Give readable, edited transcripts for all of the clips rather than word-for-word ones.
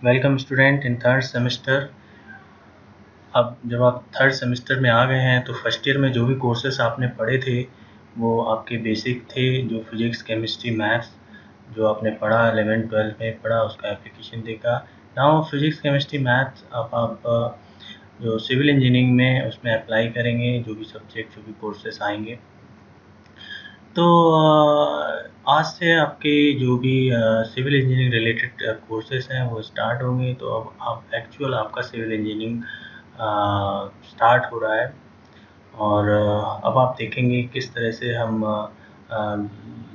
Welcome student in third semester. अब जब आप थर्ड सेमेस्टर में आ गए हैं तो फर्स्ट ईयर में जो भी कोर्सेस आपने पढ़े थे वो आपके बेसिक थे, जो फिजिक्स, केमिस्ट्री, मैथ्स जो आपने पढ़ा 11th 12th में पढ़ा उसका एप्लीकेशन देखा। नाउ फिजिक्स, केमिस्ट्री, मैथ्स आप जो सिविल इंजीनियरिंग में उसमें अप्लाई करेंगे, जो भी सब्जेक्ट, जो भी कोर्सेस आएंगे। तो आज से आपके जो भी सिविल इंजीनियरिंग रिलेटेड कोर्सेज हैं वो स्टार्ट होंगे। तो अब आप एक्चुअल आपका सिविल इंजीनियरिंग स्टार्ट हो रहा है। और अब आप देखेंगे किस तरह से हम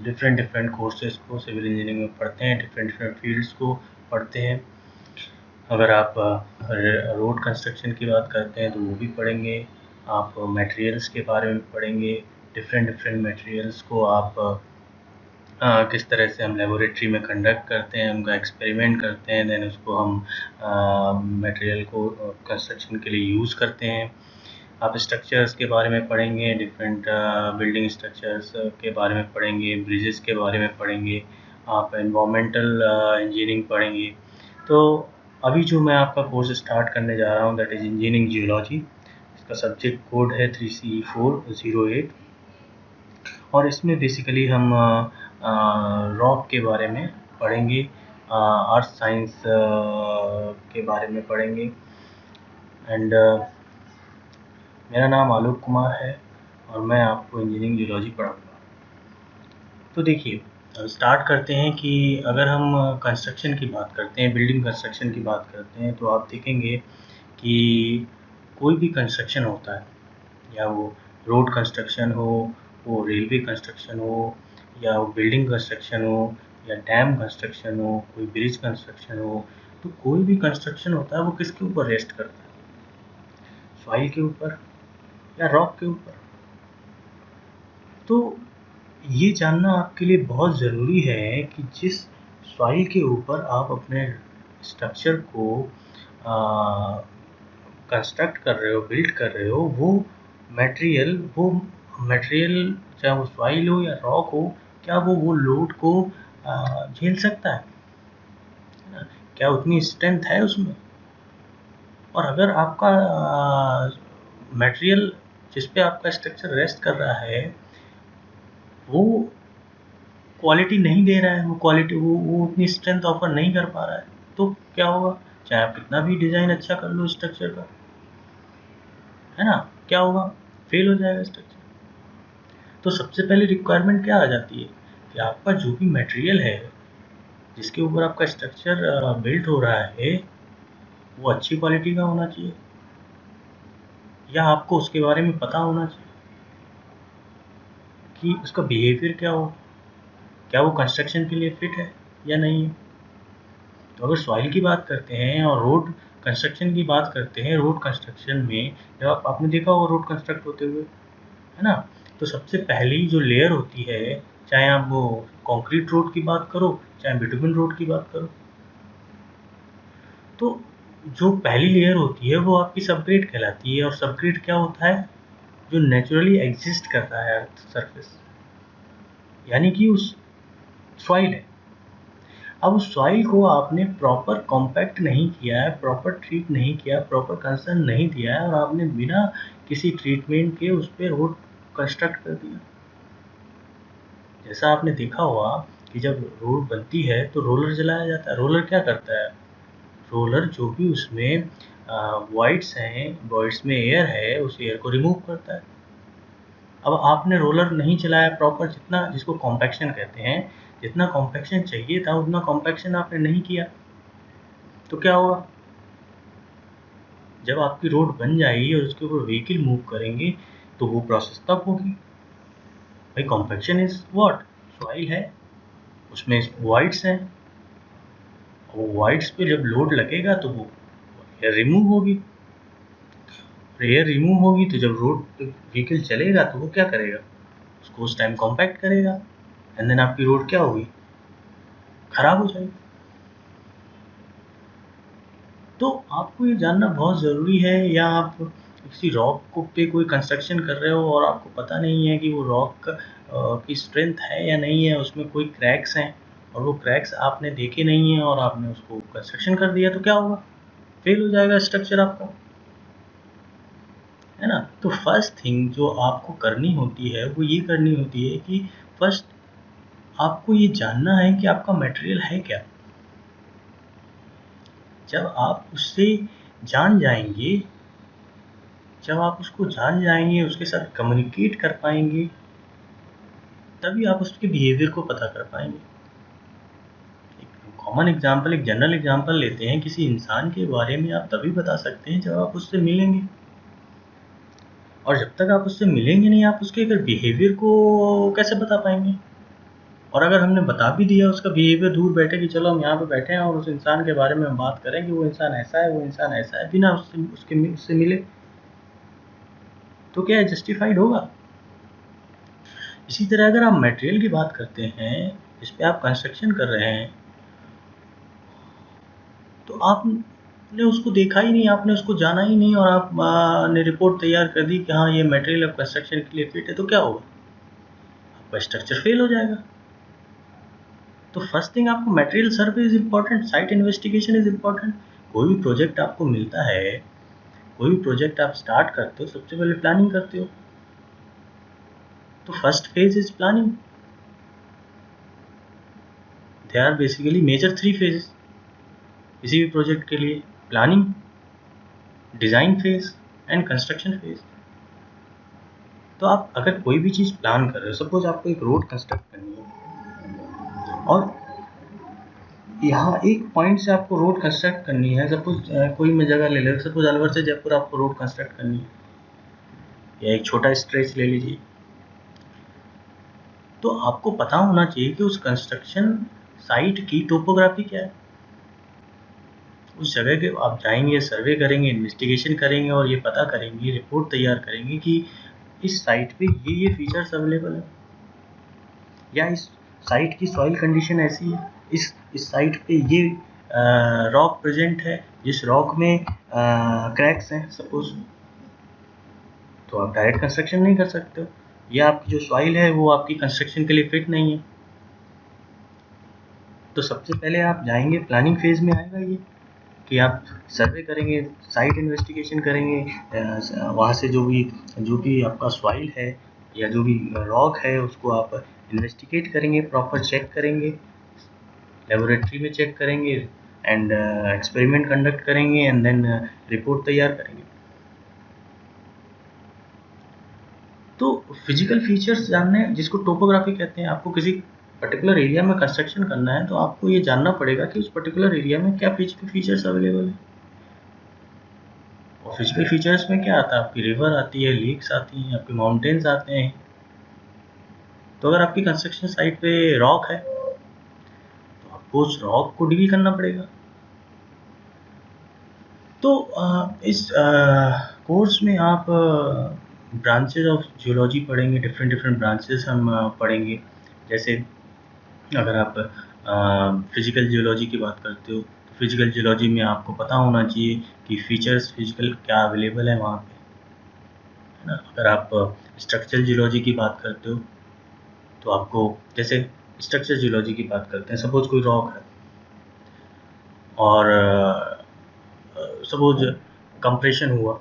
डिफरेंट कोर्सेज को सिविल इंजीनियरिंग में पढ़ते हैं, डिफरेंट फील्ड्स को पढ़ते हैं। अगर आप रोड कंस्ट्रक्शन की बात करते हैं तो वो भी पढ़ेंगे। आप मटेरियल्स के बारे में पढ़ेंगे, डिफरेंट मटेरियल्स को आप किस तरह से हम लेबोरेटरी में कंडक्ट करते हैं, उनका एक्सपेरिमेंट करते हैं, देन उसको हम मटेरियल को कंस्ट्रक्शन के लिए यूज़ करते हैं। आप स्ट्रक्चर्स के बारे में पढ़ेंगे, डिफरेंट बिल्डिंग स्ट्रक्चर्स के बारे में पढ़ेंगे, ब्रिजेस के बारे में पढ़ेंगे, आप एनवायरमेंटल इंजीनियरिंग पढ़ेंगे। तो अभी जो मैं आपका कोर्स स्टार्ट करने जा रहा हूँ दैट इज़ इंजीनियरिंग जियोलॉजी। इसका सब्जेक्ट कोड है 3CE408 और इसमें बेसिकली हम रॉक के बारे में पढ़ेंगे, अर्थ साइंस के बारे में पढ़ेंगे। एंड मेरा नाम आलोक कुमार है और मैं आपको इंजीनियरिंग जियोलॉजी पढ़ाऊँगा। तो देखिए स्टार्ट करते हैं कि अगर हम कंस्ट्रक्शन की बात करते हैं, बिल्डिंग कंस्ट्रक्शन की बात करते हैं, तो आप देखेंगे कि कोई भी कंस्ट्रक्शन होता है, या वो रोड कंस्ट्रक्शन हो, वो रेलवे कंस्ट्रक्शन हो, या वो बिल्डिंग कंस्ट्रक्शन हो, या डैम कंस्ट्रक्शन हो, कोई ब्रिज कंस्ट्रक्शन हो, तो कोई भी कंस्ट्रक्शन होता है वो किसके ऊपर रेस्ट करता है? सॉइल के ऊपर या रॉक के ऊपर। तो ये जानना आपके लिए बहुत ज़रूरी है कि जिस सॉइल के ऊपर आप अपने स्ट्रक्चर को कंस्ट्रक्ट कर रहे हो, बिल्ड कर रहे हो, वो मटेरियल चाहे वो सॉइल हो या रॉक हो, क्या वो लोड को झेल सकता है ना? क्या उतनी स्ट्रेंथ है उसमें? और अगर आपका मटेरियल जिस पे आपका स्ट्रक्चर रेस्ट कर रहा है वो क्वालिटी नहीं दे रहा है, वो उतनी स्ट्रेंथ ऑफर नहीं कर पा रहा है, तो क्या होगा? चाहे आप कितना भी डिज़ाइन अच्छा कर लो स्ट्रक्चर का, है ना, क्या होगा? फेल हो जाएगा स्ट्रक्चर। तो सबसे पहले रिक्वायरमेंट क्या आ जाती है कि आपका जो भी मटेरियल है जिसके ऊपर आपका स्ट्रक्चर बिल्ड हो रहा है वो अच्छी क्वालिटी का होना चाहिए, या आपको उसके बारे में पता होना चाहिए कि उसका बिहेवियर क्या हो, क्या वो कंस्ट्रक्शन के लिए फिट है या नहीं है। तो अगर सॉइल की बात करते हैं और रोड कंस्ट्रक्शन की बात करते हैं, रोड कंस्ट्रक्शन में जब आपने देखा होगा रोड कंस्ट्रक्ट होते हुए, है ना, तो सबसे पहली जो लेयर होती है, चाहे आप वो कंक्रीट रोड की बात करो चाहे बिटुमिन रोड की बात करो, तो जो पहली लेयर होती है वो आपकी सबग्रेड कहलाती है। और सबग्रेड क्या होता है? जो नेचुरली एग्जिस्ट करता है अर्थ सरफेस, यानी कि उस सॉइल है। अब उस सॉइल को आपने प्रॉपर कॉम्पैक्ट नहीं किया है, प्रॉपर ट्रीट नहीं किया, प्रॉपर कंसर्न नहीं दिया है, और आपने बिना किसी ट्रीटमेंट के उस पर रोड कंस्ट्रक्ट कर दिया। जैसा आपने देखा होगा कि जब रोड बनती है तो रोलर जलाया जाता है। रोलर क्या करता है? रोलर जो भी उसमें वॉइड्स हैं, वॉइड्स में एयर है, उस एयर को रिमूव करता है। अब आपने रोलर नहीं चलाया प्रॉपर, जितना, जिसको कॉम्पैक्शन कहते हैं, जितना कॉम्पैक्शन चाहिए था उतना कॉम्पैक्शन आपने नहीं किया, तो क्या होगा? जब आपकी रोड बन जाएगी और उसके ऊपर व्हीकल मूव करेंगे तो वो प्रोसेस तब होगी। भाई कॉम्पैक्शन इज व्हाट? सॉइल है, उसमें वॉइड्स हैं, वो वॉइड्स पे जब लोड लगेगा तो वो एयर रिमूव होगी। एयर रिमूव होगी तो जब रोड पे व्हीकल चलेगा तो वो क्या करेगा? उसको उस टाइम कॉम्पैक्ट करेगा, एंड देन आपकी रोड क्या होगी? खराब हो जाएगी। तो आपको ये जानना बहुत ज़रूरी है, या आप किसी रॉक को पे कोई कंस्ट्रक्शन कर रहे हो और आपको पता नहीं है कि वो रॉक की स्ट्रेंथ है या नहीं है, उसमें कोई क्रैक्स हैं, और वो क्रैक्स आपने देखे नहीं है और आपने उसको कंस्ट्रक्शन कर दिया, तो क्या होगा? फेल हो जाएगा स्ट्रक्चर आपका, है ना। तो फर्स्ट थिंग जो आपको करनी होती है वो ये करनी होती है कि फर्स्ट आपको ये जानना है कि आपका मटेरियल है क्या। जब आप उससे जान जाएंगे, जब आप उसको जान जाएंगे, उसके साथ कम्युनिकेट कर पाएंगे, तभी आप उसके बिहेवियर को पता कर पाएंगे। एक कॉमन एग्जांपल, एक जनरल एग्जांपल लेते हैं। किसी इंसान के बारे में आप तभी बता सकते हैं जब आप उससे मिलेंगे, और जब तक आप उससे मिलेंगे नहीं, आप उसके अगर बिहेवियर को कैसे बता पाएंगे। और अगर हमने बता भी दिया उसका बिहेवियर, दूर बैठे कि चलो हम यहाँ पे बैठे हैं और उस इंसान के बारे में हम बात करें कि वो इंसान ऐसा है, वो इंसान ऐसा है, बिना उससे मिले, तो क्या है, जस्टिफाइड होगा। इसी तरह अगर आप मटेरियल की बात करते हैं जिस पे आप कंस्ट्रक्शन कर रहे हैं, तो आपने उसको देखा ही नहीं, आपने उसको जाना ही नहीं, और आपने रिपोर्ट तैयार कर दी कि हाँ ये मटेरियल अब कंस्ट्रक्शन के लिए फिट है, तो क्या होगा? आपका स्ट्रक्चर फेल हो जाएगा। तो फर्स्ट थिंग, आपको material survey is important, site investigation is important. कोई भी प्रोजेक्ट आपको मिलता है, कोई भी प्रोजेक्ट आप स्टार्ट करते हो, सबसे पहले प्लानिंग करते हो। तो first phase is planning. There are basically major 3 phases किसी भी प्रोजेक्ट के लिए: planning, design phase and construction phase. तो आप अगर कोई भी चीज़ प्लान कर रहे हो, सपोज आपको एक रोड कंस्ट्रक्ट करनी है, और यहाँ एक पॉइंट से आपको रोड कंस्ट्रक्ट करनी है, सपोज कोई मैं जगह ले ले, सपोज अलवर से जयपुर आपको रोड कंस्ट्रक्ट करनी है, या एक छोटा स्ट्रेच ले लीजिए, तो आपको पता होना चाहिए कि उस कंस्ट्रक्शन साइट की टोपोग्राफी क्या है। उस जगह के आप जाएंगे, सर्वे करेंगे, इन्वेस्टिगेशन करेंगे, और ये पता करेंगे, रिपोर्ट तैयार करेंगे कि इस साइट पे ये फीचर्स अवेलेबल है, या इस साइट की सॉइल कंडीशन ऐसी है, इस साइट पे ये रॉक प्रेजेंट है, जिस रॉक में क्रैक्स हैं सपोज, तो आप डायरेक्ट कंस्ट्रक्शन नहीं कर सकते हो, या आपकी जो सॉइल है वो आपकी कंस्ट्रक्शन के लिए फिट नहीं है। तो सबसे पहले आप जाएंगे, प्लानिंग फेज में आएगा ये, कि आप सर्वे करेंगे, साइट इन्वेस्टिगेशन करेंगे, वहाँ से जो भी आपका सॉइल है या जो भी रॉक है उसको आप इन्वेस्टिगेट करेंगे, प्रॉपर चेक करेंगे, लेबोरेटरी में चेक करेंगे, एंड एक्सपेरिमेंट कंडक्ट करेंगे, एंड देन रिपोर्ट तैयार करेंगे। तो फिजिकल फीचर्स जानने, जिसको टोपोग्राफी कहते हैं, आपको किसी पर्टिकुलर एरिया में कंस्ट्रक्शन करना है तो आपको ये जानना पड़ेगा कि उस पर्टिकुलर एरिया में क्या फिजिकल फीचर्स अवेलेबल है। और फिजिकल फीचर्स में क्या आता है? आपकी रिवर आती है, लेक्स आती हैं, आपके माउंटेन्स आते हैं। तो अगर आपकी कंस्ट्रक्शन साइट पे रॉक है तो आपको उस रॉक को डील करना पड़ेगा। तो इस कोर्स में आप ब्रांचेज ऑफ जियोलॉजी पढ़ेंगे, डिफरेंट ब्रांचेस हम पढ़ेंगे। जैसे अगर आप फिजिकल जियोलॉजी की बात करते हो, तो फिजिकल जियोलॉजी में आपको पता होना चाहिए कि फीचर्स फिजिकल क्या अवेलेबल है वहाँ पे, है ना। अगर आप स्ट्रक्चरल जियोलॉजी की बात करते हो तो आपको, जैसे स्ट्रक्चर जियोलॉजी की बात करते हैं, सपोज कोई रॉक है और सपोज कंप्रेशन हुआ,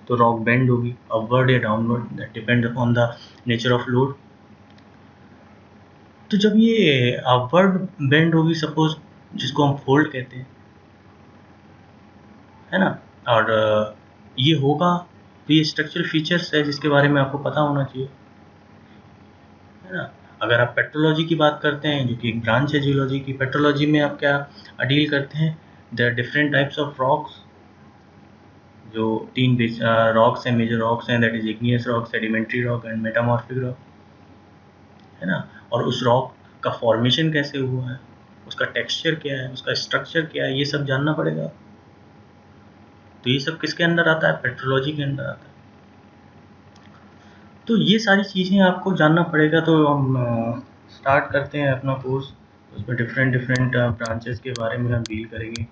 तो रॉक बेंड होगी, अपवर्ड या downward, that depend upon the nature of load. तो जब ये अपवर्ड बेंड होगी, सपोज, जिसको हम फोल्ड कहते हैं, है ना, और ये होगा, तो ये स्ट्रक्चरल फीचर्स है जिसके बारे में आपको पता होना चाहिए, है ना। अगर आप पेट्रोलॉजी की बात करते हैं, जो कि एक ब्रांच है जियोलॉजी की, पेट्रोलॉजी में आप क्या डील करते हैं? There are different types of rocks, जो 3 रॉक्स हैं, मेजर रॉक्स हैं, that is igneous rock, sedimentary rock and metamorphic rock, है ना। और उस रॉक का फॉर्मेशन कैसे हुआ है, उसका टेक्सचर क्या है, उसका स्ट्रक्चर क्या है, ये सब जानना पड़ेगा। तो ये सब किसके अंदर आता है? पेट्रोलॉजी के अंदर आता है। तो ये सारी चीज़ें आपको जानना पड़ेगा। तो हम स्टार्ट करते हैं अपना कोर्स, उसमें डिफरेंट ब्रांचेस के बारे में हम डील करेंगे।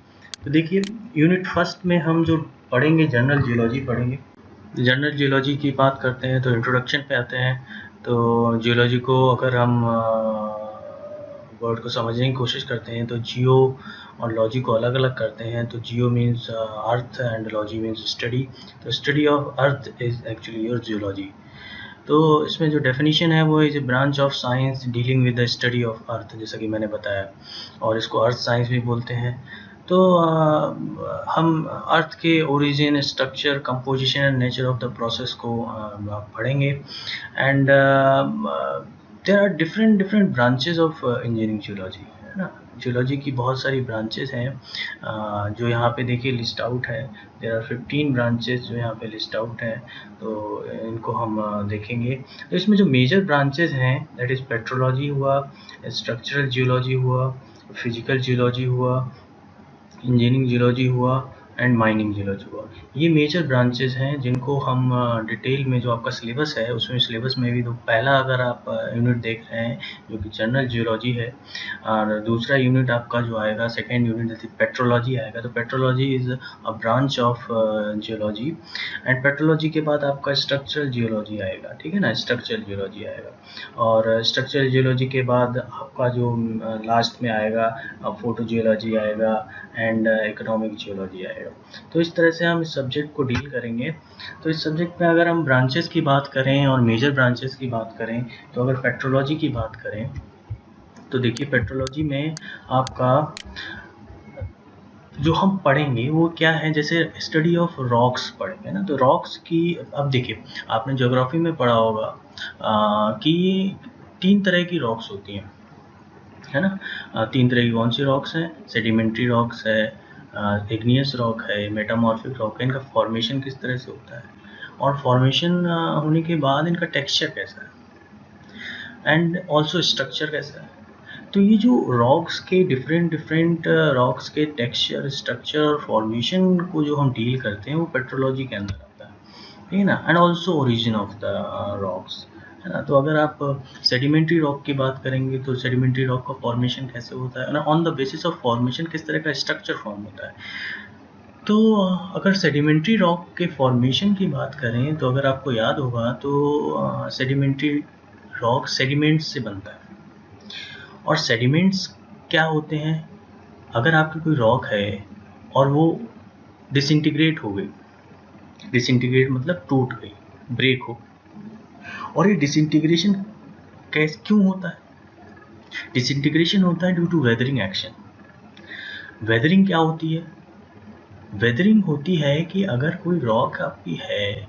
तो देखिए, यूनिट फर्स्ट में हम जो पढ़ेंगे, जनरल जियोलॉजी पढ़ेंगे। जनरल जियोलॉजी की बात करते हैं तो इंट्रोडक्शन पे आते हैं। तो जियोलॉजी को अगर हम वर्ड को समझने की कोशिश करते हैं तो जियो और लॉजी को अलग अलग करते हैं। तो geo means earth and logy means study. तो study of earth is actually your geology. तो इसमें जो डेफिनेशन है वो is a branch of science dealing with the study of earth, जैसा कि मैंने बताया, और इसको अर्थ साइंस भी बोलते हैं। तो हम अर्थ के origin, structure, composition and nature of the process को पढ़ेंगे। And there are different branches of engineering geology, है ना। जियोलॉजी की बहुत सारी ब्रांचेस हैं जो यहाँ पे देखिए लिस्ट आउट है। देयर आर 15 ब्रांचेस जो यहाँ पे लिस्ट आउट हैं, तो इनको हम देखेंगे। तो इसमें जो मेजर ब्रांचेस हैं दैट इज़ पेट्रोलॉजी हुआ, स्ट्रक्चरल जियोलॉजी हुआ, फिजिकल जियोलॉजी हुआ, इंजीनियरिंग जियोलॉजी हुआ एंड माइनिंग जियोलॉजी हुआ। ये मेजर ब्रांचेस हैं जिनको हम डिटेल में, जो आपका सिलेबस है उसमें, सिलेबस में भी तो पहला अगर आप यूनिट देख रहे हैं जो कि जनरल जियोलॉजी है, और दूसरा यूनिट आपका जो आएगा, सेकेंड यूनिट जैसे पेट्रोलॉजी आएगा। तो petrology is a branch of geology. And petrology के बाद आपका स्ट्रक्चरल जियोलॉजी आएगा, ठीक है ना, स्ट्रक्चरल जियोलॉजी आएगा। और स्ट्रक्चरल जियोलॉजी के बाद आपका जो लास्ट में आएगा फोटो जियोलॉजी आएगा एंड इकोनॉमिक जियोलॉजी आएगा। तो इस तरह से हम इस सब्जेक्ट को डील करेंगे। तो इस सब्जेक्ट में अगर हम ब्रांचेस की बात करें और मेजर ब्रांचेस की बात करें, तो अगर पेट्रोलॉजी की बात करें तो देखिए पेट्रोलॉजी में आपका जो हम पढ़ेंगे वो क्या है, जैसे स्टडी ऑफ रॉक्स पढ़ेंगे ना। तो रॉक्स की, अब देखिए आपने ज्योग्राफी में पढ़ा होगा कि 3 तरह की रॉक्स होती हैं, है ना। 3 तरह की कौन सी रॉक्स हैं? सेडिमेंट्री रॉक्स है, इग्नियस रॉक है, मेटामॉर्फिक रॉक है। इनका फॉर्मेशन किस तरह से होता है और फॉर्मेशन होने के बाद इनका टेक्सचर कैसा है एंड ऑल्सो स्ट्रक्चर कैसा है। तो ये जो रॉक्स के डिफरेंट रॉक्स के टेक्सचर, स्ट्रक्चर और फॉर्मेशन को जो हम डील करते हैं वो पेट्रोलॉजी के अंदर आता है, ठीक है ना। And also origin of the rocks, है ना। तो अगर आप सेडिमेंट्री रॉक की बात करेंगे तो सेडिमेंट्री रॉक का फॉर्मेशन कैसे होता है ना, on the basis of formation किस तरह का स्ट्रक्चर फॉर्म होता है। तो अगर सेडिमेंट्री रॉक के फॉर्मेशन की बात करें तो अगर आपको याद होगा तो सेडिमेंट्री रॉक सेडिमेंट्स से बनता है। और सेडिमेंट्स क्या होते हैं? अगर आपकी कोई रॉक है और वो डिसइंटीग्रेट हो गई, डिसइंटीग्रेट मतलब टूट गई, ब्रेक हो, और ये डिसइंटीग्रेशन क्यों होता है? डिसइंटीग्रेशन होता है due to weathering action. Weathering क्या होती है? वेदरिंग होती है कि अगर कोई रॉक आपकी है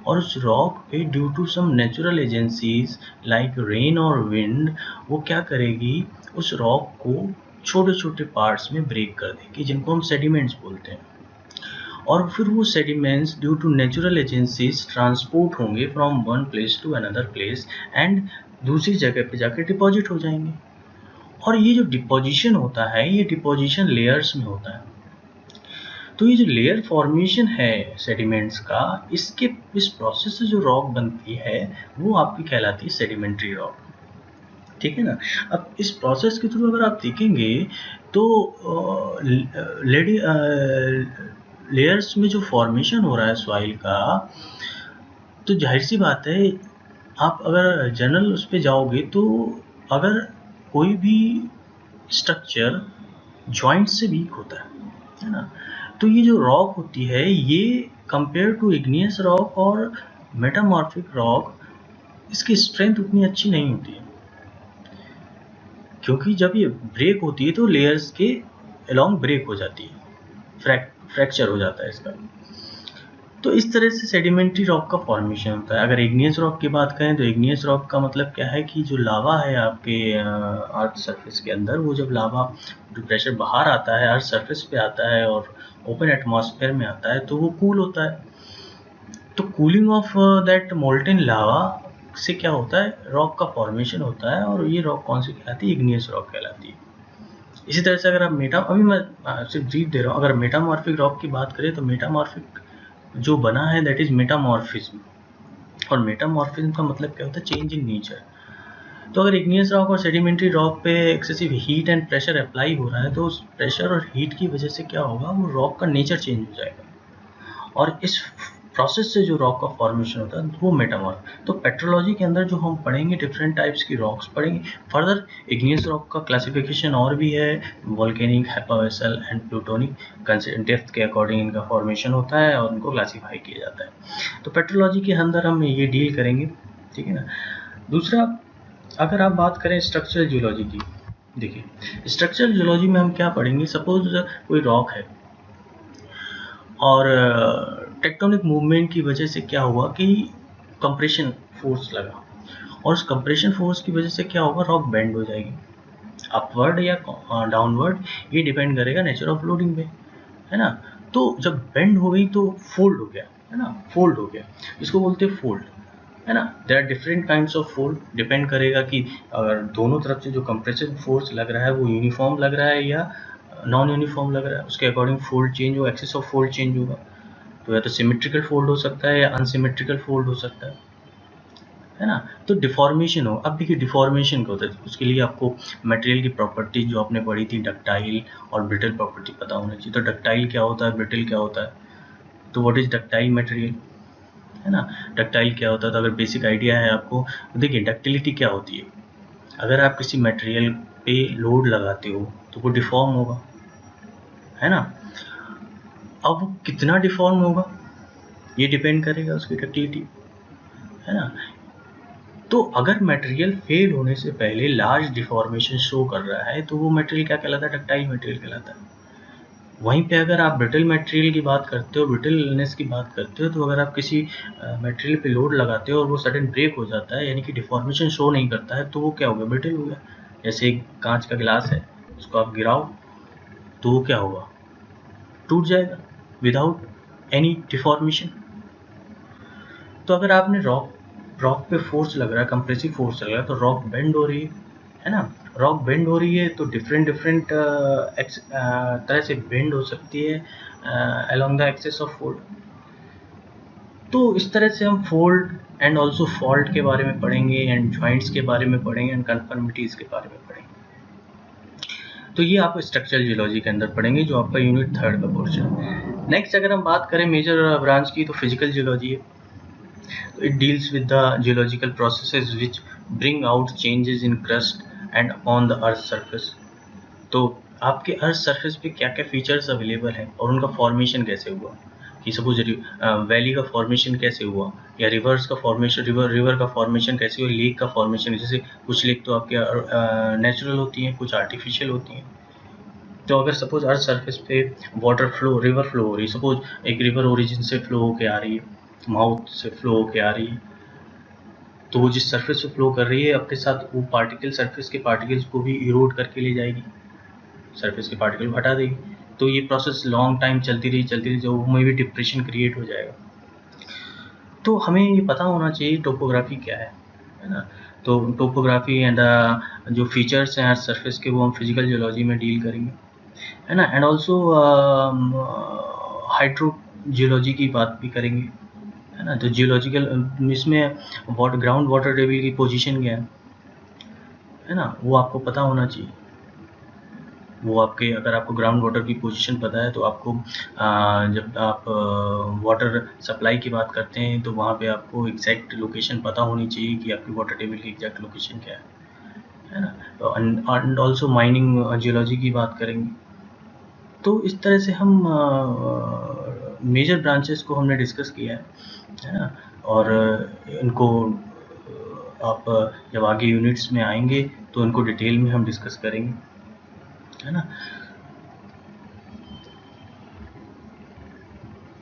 और उस रॉक पे due to some natural agencies like rain और विंड, वो क्या करेगी, उस रॉक को छोटे छोटे पार्ट्स में ब्रेक कर देगी, जिनको हम सेडिमेंट्स बोलते हैं। और फिर वो sediments due to natural agencies transport होंगे from one place to another place and दूसरी जगह पे जाकर डिपॉजिट हो जाएंगे। और ये जो डिपोजिशन होता है, ये डिपोजिशन लेयर्स में होता है। तो ये जो लेयर फॉर्मेशन है सेडिमेंट्स का, इस प्रोसेस से जो रॉक बनती है वो आपकी कहलाती है सेडिमेंट्री रॉक, ठीक है ना। अब इस प्रोसेस के थ्रू अगर आप देखेंगे तो लेयर्स में जो फॉर्मेशन हो रहा है सॉइल का, तो जाहिर सी बात है आप अगर जनरल उस पे जाओगे तो अगर कोई भी स्ट्रक्चर जॉइंट से वीक होता है ना, तो ये जो रॉक होती है ये कंपेयर टू इग्नियस रॉक और मेटामॉर्फिक रॉक, इसकी स्ट्रेंथ उतनी अच्छी नहीं होती है, क्योंकि जब ये ब्रेक होती है तो लेयर्स के अलोंग ब्रेक हो जाती है, फ्रैक्चर हो जाता है इसका। तो इस तरह से सेडिमेंट्री रॉक का फॉर्मेशन होता है। अगर इग्नियस रॉक की बात करें तो इग्नियस रॉक का मतलब क्या है कि जो लावा है आपके अर्थ सरफेस के अंदर, वो जब लावा जो प्रेशर बाहर आता है अर्थ सरफेस पे आता है और ओपन एटमॉस्फेयर में आता है तो वो कूल होता है। तो कूलिंग ऑफ दैट मोल्टेन लावा से क्या होता है, रॉक का फॉर्मेशन होता है, और ये रॉक कौन सी कहलाती है? इग्नियस रॉक कहलाती है। इसी तरह से अगर आप अभी मैं सिर्फ ब्रीफ दे रहा हूँ, अगर मेटामॉर्फिक रॉक की बात करें तो मेटामॉर्फिक जो बना है दैट इज मेटामॉर्फिज्म। और मेटामॉर्फिज्म का मतलब क्या होता है? Change in nature. तो अगर इग्नियस रॉक और सेडिमेंट्री रॉक पे excessive heat and pressure apply हो रहा है तो उस प्रेशर और हीट की वजह से क्या होगा, वो रॉक का नेचर चेंज हो जाएगा। और प्रोसेस से जो रॉक का फॉर्मेशन होता है वो मेटामॉर्फ। तो पेट्रोलॉजी के अंदर जो हम पढ़ेंगे डिफरेंट टाइप्स की रॉक्स पढ़ेंगे। फर्दर इग्नियस रॉक का क्लासिफिकेशन और भी है, वोल्केनिक, हाइपोवेसल एंड प्लूटोनिक। डेप्थ के अकॉर्डिंग इनका फॉर्मेशन होता है और उनको क्लासीफाई किया जाता है। तो पेट्रोलॉजी के अंदर हम ये डील करेंगे, ठीक है ना। दूसरा, अगर आप बात करें स्ट्रक्चरल जियोलॉजी की, देखिए स्ट्रक्चरल जियोलॉजी में हम क्या पढ़ेंगे, सपोज कोई रॉक है और टेक्टोनिक मूवमेंट की वजह से क्या हुआ कि कंप्रेशन फोर्स लगा, और उस कंप्रेशन फोर्स की वजह से क्या होगा, रॉक बेंड हो जाएगी, अपवर्ड या डाउनवर्ड, ये डिपेंड करेगा नेचर ऑफ लोडिंग पे, है ना। तो जब बेंड हो गई तो फोल्ड हो गया, है ना, फोल्ड हो गया, इसको बोलते हैं फोल्ड, है ना। There are different kinds of fold, depend करेगा कि अगर दोनों तरफ से जो कंप्रेसिव फोर्स लग रहा है वो यूनिफॉर्म लग रहा है या नॉन यूनिफॉर्म लग रहा है, उसके अकॉर्डिंग फोल्ड चेंज होगा, एक्सिस ऑफ फोल्ड चेंज होगा। तो या तो सिमेट्रिकल फोल्ड हो सकता है या अनसिमेट्रिकल फोल्ड हो सकता है ना। तो डिफॉर्मेशन हो, अब देखिए डिफॉर्मेशन क्या होता है, उसके लिए आपको मटेरियल की प्रॉपर्टी जो आपने पढ़ी थी डक्टाइल और ब्रिटल प्रॉपर्टी पता होना चाहिए। तो डक्टाइल क्या होता है, ब्रिटल क्या होता है, तो व्हाट इज डक्टाइल मटेरियल, है ना। डक्टाइल क्या होता है, तो अगर बेसिक आइडिया है आपको, तो देखिए डक्टिलिटी क्या होती है, अगर आप किसी मटेरियल पे लोड लगाते हो तो वो डिफॉर्म होगा, है ना। अब वो कितना डिफॉर्म होगा ये डिपेंड करेगा उसकी डक्टिलिटी, है ना। तो अगर मटेरियल फेल होने से पहले लार्ज डिफॉर्मेशन शो कर रहा है तो वो मटेरियल क्या कहलाता है, डक्टाइल मटेरियल कहलाता है। वहीं पे अगर आप ब्रिटल मटेरियल की बात करते हो, ब्रिटलनेस की बात करते हो, तो अगर आप किसी मटेरियल पे लोड लगाते हो और वो सडन ब्रेक हो जाता है, यानी कि डिफॉर्मेशन शो नहीं करता है, तो वो क्या हो गया, ब्रिटल हो गया। जैसे एक कांच का गिलास है, उसको आप गिराओ तो वो क्या होगा, टूट जाएगा विदाउट एनी डिफॉर्मेशन। तो अगर आपने रॉक पे फोर्स लग रहा है, कंप्रेसिव फोर्स लग रहा है, तो रॉक बेंड हो रही है ना। रॉक बेंड हो रही है तो डिफरेंट तरह से बेंड हो सकती है along the axis of fold. तो इस तरह से हम फोल्ड एंड ऑल्सो फॉल्ट के बारे में पढ़ेंगे, एंड जॉइंट्स के बारे में पढ़ेंगे, एंड कन्फर्मिटीज के बारे में पढ़ेंगे। तो ये आप स्ट्रक्चरल जियोलॉजी के अंदर पढ़ेंगे, जो आपका यूनिट 3 का पोर्शन है। नेक्स्ट अगर हम बात करें मेजर ब्रांच की, तो फिजिकल जियोलॉजी है। It deals with the geological processes which bring out changes in crust and upon the earth surface। तो आपके अर्थ सरफेस पे क्या क्या फीचर्स अवेलेबल हैं और उनका फॉर्मेशन कैसे हुआ, कि सपोज वैली का फॉर्मेशन कैसे हुआ, या रिवर्स का फॉर्मेशन, रिवर का फॉर्मेशन कैसे हुआ, लेक का फॉर्मेशन, जैसे कुछ लेक तो आपके नेचुरल होती हैं, कुछ आर्टिफिशियल होती हैं। तो अगर सपोज अर्थ सरफेस पे वाटर फ्लो, रिवर फ्लो हो रही है, सपोज एक रिवर ओरिजिन से फ्लो होके आ रही है, माउथ से फ्लो होके आ रही है, तो वो जिस सरफेस पे फ्लो कर रही है अपने साथ वो पार्टिकल, सरफेस के पार्टिकल्स को भी इरोड करके ले जाएगी, सरफेस के पार्टिकल को हटा देगी। तो ये प्रोसेस लॉन्ग टाइम चलती रही, जो में भी डिप्रेशन क्रिएट हो जाएगा। तो हमें ये पता होना चाहिए टोपोग्राफी क्या है ना। तो टोपोग्राफी एंड जो फीचर्स हैं अर्थ सरफेस के, वो हम फिजिकल जियोलॉजी में डील करेंगे, है ना। एंड ऑल्सो हाइड्रो जियोलॉजी की बात भी करेंगे, है ना। तो जियोलॉजिकल इसमें ग्राउंड वाटर टेबल की पोजीशन क्या है ना, वो आपको पता होना चाहिए। वो आपके, अगर आपको ग्राउंड वाटर की पोजीशन पता है तो आपको जब आप वाटर सप्लाई की बात करते हैं तो वहाँ पे आपको एग्जैक्ट लोकेशन पता होनी चाहिए कि आपकी वाटर टेबल की एग्जैक्ट लोकेशन क्या है ना। तो एंड ऑल्सो माइनिंग जियोलॉजी की बात करेंगे। तो इस तरह से हम मेजर ब्रांचेस को हमने डिस्कस किया है ना। और इनको आप जब आगे यूनिट्स में आएंगे तो इनको डिटेल में हम डिस्कस करेंगे, है ना।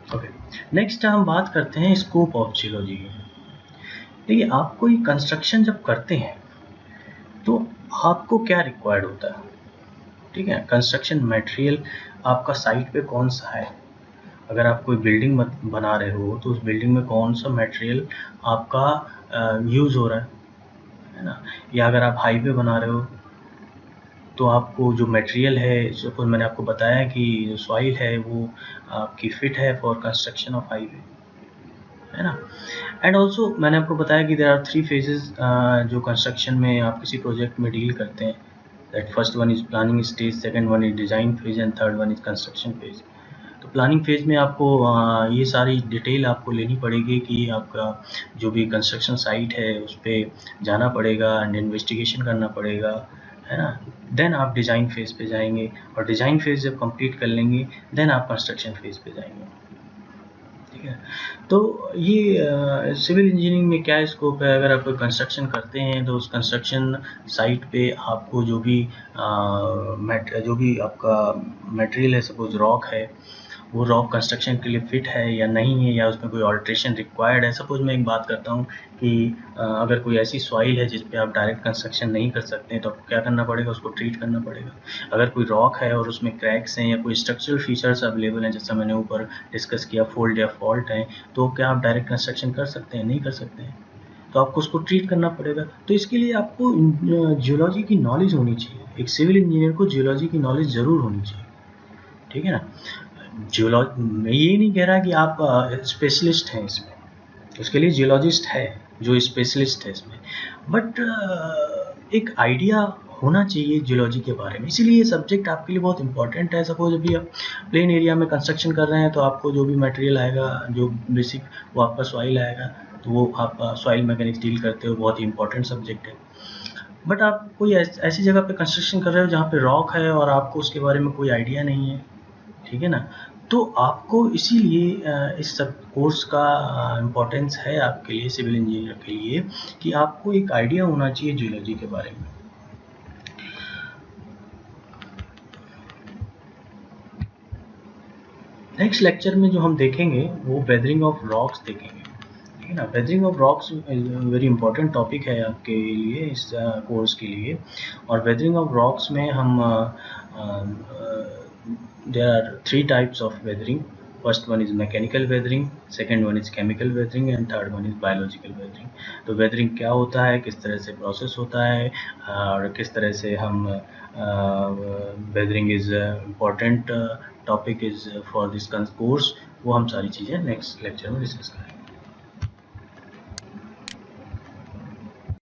ओके, नेक्स्ट हम बात करते हैं स्कोप ऑफ जियोलॉजी की। देखिए, आप कोई कंस्ट्रक्शन जब करते हैं तो आपको क्या रिक्वायर्ड होता है, ठीक है। कंस्ट्रक्शन मटेरियल आपका साइट पे कौन सा है, अगर आप कोई बिल्डिंग बना रहे हो तो उस बिल्डिंग में कौन सा मटेरियल आपका यूज़ हो रहा है ना। या अगर आप हाईवे बना रहे हो तो आपको जो मटेरियल है, सपोज मैंने आपको बताया कि जो सॉइल है वो आपकी फिट है फॉर कंस्ट्रक्शन ऑफ हाईवे, है ना। एंड ऑल्सो मैंने आपको बताया कि देयर आर 3 फेजेस जो कंस्ट्रक्शन में आप किसी प्रोजेक्ट में डील करते हैं। That first one is planning stage, second one is design phase, and third one is construction phase. तो प्लानिंग फेज में आपको ये सारी डिटेल आपको लेनी पड़ेगी कि आपका जो भी कंस्ट्रक्शन साइट है उस पर जाना पड़ेगा एंड इन्वेस्टिगेशन करना पड़ेगा, है ना। देन आप डिज़ाइन फेज पे जाएंगे और डिज़ाइन फेज जब कंप्लीट कर लेंगे देन आप कंस्ट्रक्शन फेज पे जाएंगे, ठीक है। तो ये सिविल इंजीनियरिंग में क्या स्कोप है, अगर आप कोई कंस्ट्रक्शन करते हैं तो उस कंस्ट्रक्शन साइट पे आपको जो भी आपका मटेरियल है, सपोज रॉक है, वो रॉक कंस्ट्रक्शन के लिए फिट है या नहीं है, या उसमें कोई ऑल्ट्रेशन रिक्वायर्ड है। सपोज मैं एक बात करता हूँ कि अगर कोई ऐसी सॉइल है जिस पे आप डायरेक्ट कंस्ट्रक्शन नहीं कर सकते हैं तो आपको क्या करना पड़ेगा, उसको ट्रीट करना पड़ेगा। अगर कोई रॉक है और उसमें क्रैक्स हैं या कोई स्ट्रक्चरल फीचर्स अवेलेबल हैं, जैसा मैंने ऊपर डिस्कस किया, फोल्ड या फॉल्ट है, तो क्या आप डायरेक्ट कंस्ट्रक्शन कर सकते हैं? नहीं कर सकते हैं, तो आपको उसको ट्रीट करना पड़ेगा। तो इसके लिए आपको जियोलॉजी की नॉलेज होनी चाहिए। एक सिविल इंजीनियर को जियोलॉजी की नॉलेज ज़रूर होनी चाहिए, ठीक है ना। जियोलॉजी, मैं ये नहीं कह रहा कि आप स्पेशलिस्ट हैं इसमें, उसके लिए जियोलॉजिस्ट है जो स्पेशलिस्ट है इसमें, बट एक आइडिया होना चाहिए जियोलॉजी के बारे में। इसीलिए ये सब्जेक्ट आपके लिए बहुत इंपॉर्टेंट है। सपोज अभी आप प्लेन एरिया में कंस्ट्रक्शन कर रहे हैं तो आपको जो भी मटेरियल आएगा, जो बेसिक, वो आपका सॉइल आएगा, तो वो आप सॉइल मैकेनिक्स डील करते हो, बहुत ही इंपॉर्टेंट सब्जेक्ट है। बट आप कोई ऐसी जगह पे कंस्ट्रक्शन कर रहे हो जहाँ पे रॉक है और आपको उसके बारे में कोई आइडिया नहीं है, ठीक है ना। तो आपको इसीलिए इस सब कोर्स का इम्पोर्टेंस है आपके लिए, सिविल इंजीनियर के लिए, कि आपको एक आइडिया होना चाहिए जियोलॉजी के बारे में। नेक्स्ट लेक्चर में जो हम देखेंगे वो वेदरिंग ऑफ रॉक्स देखेंगे, ठीक है ना। Weathering of rocks very important topic है आपके लिए, इस कोर्स के लिए। और वेदरिंग ऑफ रॉक्स में हम there are 3 types of weathering. First one is mechanical weathering, second one is chemical weathering and third one is biological weathering. तो weathering क्या होता है, किस तरह से प्रोसेस होता है, और किस तरह से हम weathering is important topic is for this course, वो हम सारी चीज़ें नेक्स्ट लेक्चर में डिस्कस करेंगे।